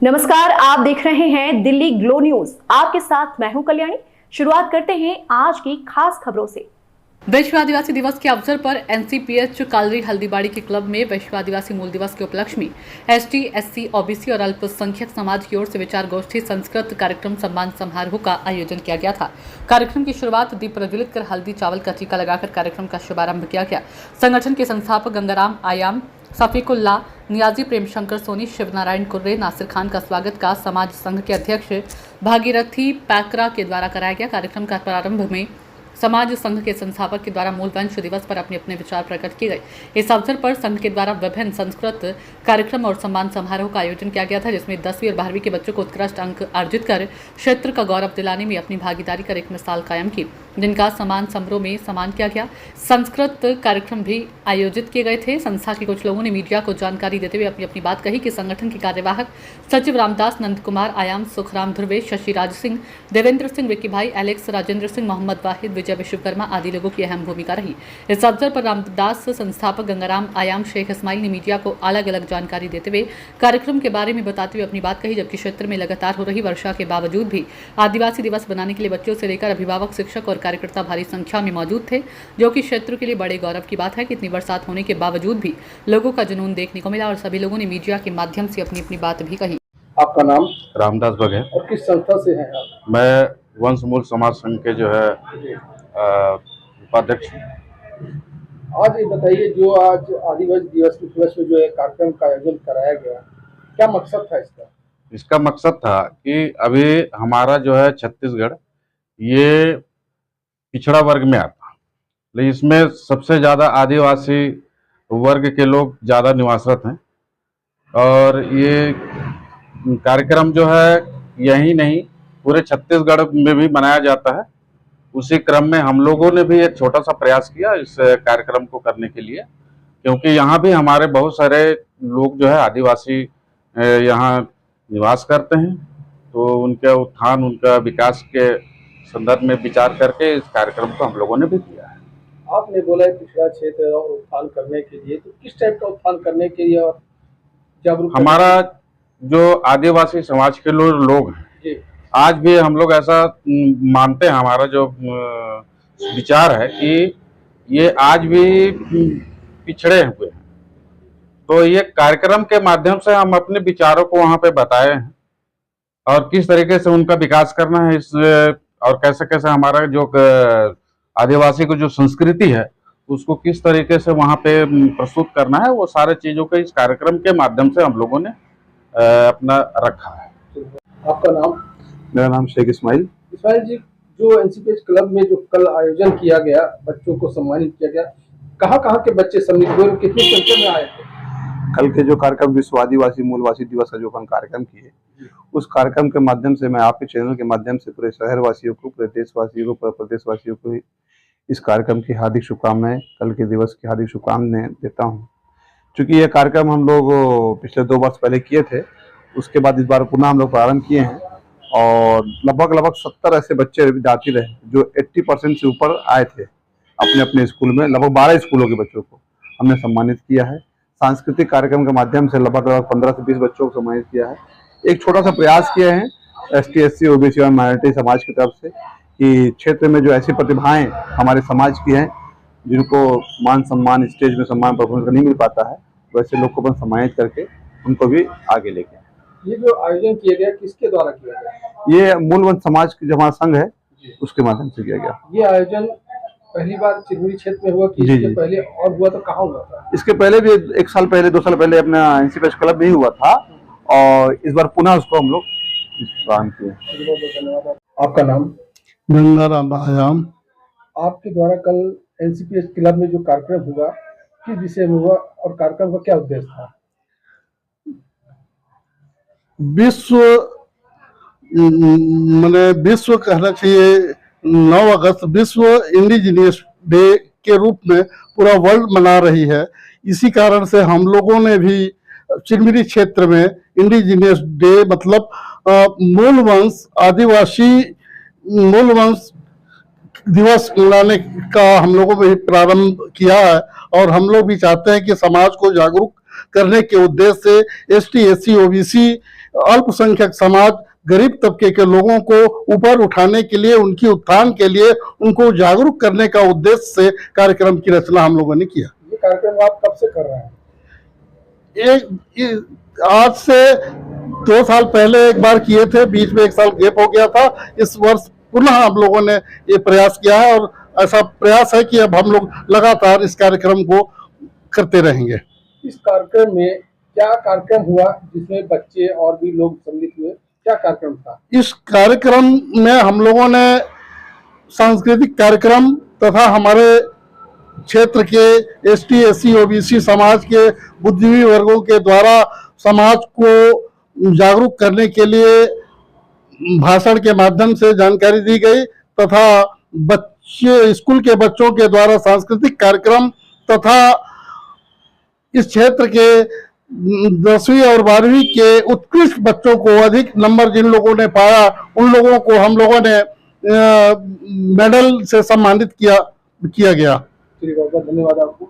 नमस्कार, आप देख रहे हैं दिल्ली ग्लो न्यूज। आपके साथ मैं हूं कल्याणी। शुरुआत करते हैं आज की खास खबरों से। विश्व आदिवासी दिवस के अवसर पर एनसीपीएच कालरी हल्दीबाड़ी के क्लब में विश्व आदिवासी मूल दिवस के उपलक्ष्य में एसटी, एससी, ओबीसी और अल्पसंख्यक समाज की ओर से विचार गोष्ठी संस्कृत कार्यक्रम सम्मान समारोह का आयोजन किया गया था। कार्यक्रम की शुरुआत दीप प्रज्वलित कर हल्दी चावल का टीका लगाकर कार्यक्रम का शुभारंभ किया गया। संगठन के संस्थापक गंगाराम आयाम, सफीकुल्ला, नियाजी, प्रेम शंकर सोनी, शिवनारायण कुर्रे, नासिर खान का स्वागत का समाज संघ के अध्यक्ष भागीरथी पैकरा के द्वारा कराया गया। कार्यक्रम का प्रारंभ में समाज संघ के संस्थापक के द्वारा मूल वंश दिवस पर अपने अपने विचार प्रकट किए गए। इस अवसर पर संघ के द्वारा विभिन्न संस्कृत कार्यक्रम और सम्मान समारोह का आयोजन किया गया था, जिसमें 10वीं और 12वीं के बच्चों को उत्कृष्ट अंक अर्जित कर क्षेत्र का गौरव दिलाने में अपनी भागीदारी कर एक मिसाल कायम की, जिनका सम्मान समारोह में सम्मान किया गया। संस्कृत कार्यक्रम भी आयोजित किए गए थे। संस्था के कुछ लोगों ने मीडिया को जानकारी देते हुए अपनी अपनी बात कही कि संगठन के कार्यवाहक सचिव रामदास, नंद कुमार आयाम, सुखराम ध्रुवे, शशि राज सिंह, देवेंद्र सिंह, विक्की भाई, एलेक्स, राजेंद्र सिंह, मोहम्मद वाहिद, विजय विश्वकर्मा आदि लोगों की अहम भूमिका रही। इस अवसर पर रामदास संस्थापक गंगाराम आयाम, शेख इस्माइल ने मीडिया को अलग अलग जानकारी देते हुए कार्यक्रम के बारे में बताते हुए अपनी बात कही। जबकि क्षेत्र में लगातार हो रही वर्षा के बावजूद भी आदिवासी दिवस बनाने के लिए बच्चों से लेकर अभिभावक, शिक्षक और कार्यकर्ता भारी संख्या में मौजूद थे, जो कि क्षेत्र के लिए बड़े गौरव की बात है कि इतनी बरसात होने के बावजूद भी लोगों का जुनून देखने को मिला और सभी लोगों ने मीडिया के माध्यम से अपनी अपनी बात भी कही। आपका नाम? रामदास बघेल। और किस संस्था से हैं आप? मैं वंश मूल समाज संघ के जो है उपाध्यक्ष। आज ये बताइए, जो आज आदिवासी दिवस के उपलक्ष्य में जो है कार्यक्रम का आयोजन कराया गया, क्या मकसद था इसका? इसका मकसद था कि अभी हमारा जो है छत्तीसगढ़ ये पिछड़ा वर्ग में आता, लेकिन इसमें सबसे ज़्यादा आदिवासी वर्ग के लोग ज़्यादा निवासरत हैं और ये कार्यक्रम जो है यही नहीं पूरे छत्तीसगढ़ में भी मनाया जाता है। उसी क्रम में हम लोगों ने भी एक छोटा सा प्रयास किया इस कार्यक्रम को करने के लिए, क्योंकि यहाँ भी हमारे बहुत सारे लोग जो है आदिवासी यहाँ निवास करते हैं, तो उनके उत्थान, उनका विकास के संदर्भ में विचार करके इस कार्यक्रम को हम लोगों ने भी किया है। आपने बोला है पिछड़ा क्षेत्र और उत्थान करने के लिए, तो किस टाइप का उत्थान करने के लिए और जागरूक? हमारा जो आदिवासी समाज के लोग हैं, आज भी हम लोग ऐसा मानते हैं, हमारा जो विचार है कि ये आज भी पिछड़े हुए हैं, तो ये कार्यक्रम के माध्यम से हम अपने विचारों को वहाँ पे बताए हैं और किस तरीके से उनका विकास करना है इस और कैसे कैसे हमारा जो आदिवासी को जो संस्कृति है उसको किस तरीके से वहाँ पे प्रस्तुत करना है, वो सारे चीज़ों को इस कार्यक्रम के माध्यम से हम लोगों ने अपना रखा है। आपका नाम? मेरा नाम शेख इस्माइल। इस्माइल जी, जो एनसीपीएच क्लब में जो कल आयोजन किया गया, बच्चों को सम्मानित किया गया, कहाँ के बच्चे सम्मिलित हुए और कितनी संख्या में आए थे? कल के जो कार्यक्रम विश्व आदिवासी मूलवासी दिवस का जो अपन कार्यक्रम किए, उस कार्यक्रम के माध्यम से मैं आपके चैनल के माध्यम से पूरे शहरवासियों को, पूरे देशवासियों को, प्रदेशवासियों को इस कार्यक्रम की हार्दिक शुभकामनाएं, कल के दिवस की हार्दिक शुभकामनाएं देता हूं। चूँकि यह कार्यक्रम हम लोग पिछले 2 वर्ष पहले किए थे, उसके बाद इस बार पुनः हम लोग प्रारंभ किए हैं और लगभग 70 ऐसे बच्चे विद्यार्थी रहे जो 80% से ऊपर आए थे। अपने अपने स्कूल में लगभग 12 स्कूलों के बच्चों को हमने सम्मानित किया है। सांस्कृतिक कार्यक्रम के माध्यम से लगभग 15 से 20 बच्चों को सम्मानित किया है। एक छोटा सा प्रयास किए हैं एसटी, एससी, ओबीसी और माइनॉरिटी समाज की तरफ से कि क्षेत्र में जो ऐसी प्रतिभाएं हमारे समाज की हैं जिनको मान सम्मान, स्टेज में सम्मान परफॉर्मेंस नहीं मिल पाता है, वैसे लोग को अपन सम्मानित करके उनको भी आगे लेके। ये जो आयोजन किया गया किसके द्वारा किया गया? ये मूलवंश समाज की जो हमारा संघ है उसके माध्यम से किया गया। ये आयोजन पहली बार चिरमिरी क्षेत्र में हुआ कि इसके पहले और हुआ, तो कहाँ हुआ था? इसके पहले भी 1 साल पहले, 2 साल पहले अपना एनसीपीएच क्लब में ही हुआ था और इस बार पुनः उसको हम लोग प्रारंभ किए। धन्यवाद। आपका नाम? गंगाराम आयाम। आपके द्वारा कल एनसीपीएच क्लब में जो कार्यक्रम हुआ, किस विषय में हुआ और कार्यक्रम का क्या उद्देश्य था? विश्व कहना चाहिए 9 अगस्त विश्व इंडिजिनियस डे के रूप में पूरा वर्ल्ड मना रही है। इसी कारण से हम लोगों ने भी चिरमिरी क्षेत्र में इंडिजिनियस डे मतलब मूलवंश आदिवासी मूलवंश दिवस मनाने का हम लोगों ने प्रारंभ किया है और हम लोग भी चाहते हैं कि समाज को जागरूक करने के उद्देश्य से एसटी, एससी, ओबीसी अल्पसंख्यक समाज, गरीब तबके के लोगों को ऊपर उठाने के लिए, उनकी उत्थान के लिए, उनको जागरूक करने का उद्देश्य से कार्यक्रम की रचना हम लोगों ने किया। ये कार्यक्रम आप कब से कर रहे हैं? आज से 2 साल पहले एक बार किए थे, बीच में 1 साल गैप हो गया था। इस वर्ष पुनः हम लोगों ने ये प्रयास किया है और ऐसा प्रयास है कि अब हम लोग लगातार इस कार्यक्रम को करते रहेंगे। इस कार्यक्रम में क्या कार्यक्रम हुआ जिसमें बच्चे और भी लोग सम्मिलित हुए? क्या कार्यक्रम था? इस कार्यक्रम में हम लोगों ने सांस्कृतिक कार्यक्रम तथा हमारे क्षेत्र के एसटी, एससी, ओबीसी समाज के बुद्धिजीवी वर्गों के द्वारा समाज को जागरूक करने के लिए भाषण के माध्यम से जानकारी दी गई तथा बच्चे, स्कूल के बच्चों के द्वारा सांस्कृतिक कार्यक्रम तथा इस क्षेत्र के 10वीं और 12वीं के उत्कृष्ट बच्चों को अधिक नंबर जिन लोगों ने पाया उन लोगों को हम लोगों ने मेडल से सम्मानित किया गया। चलिए, बहुत बहुत धन्यवाद आपको।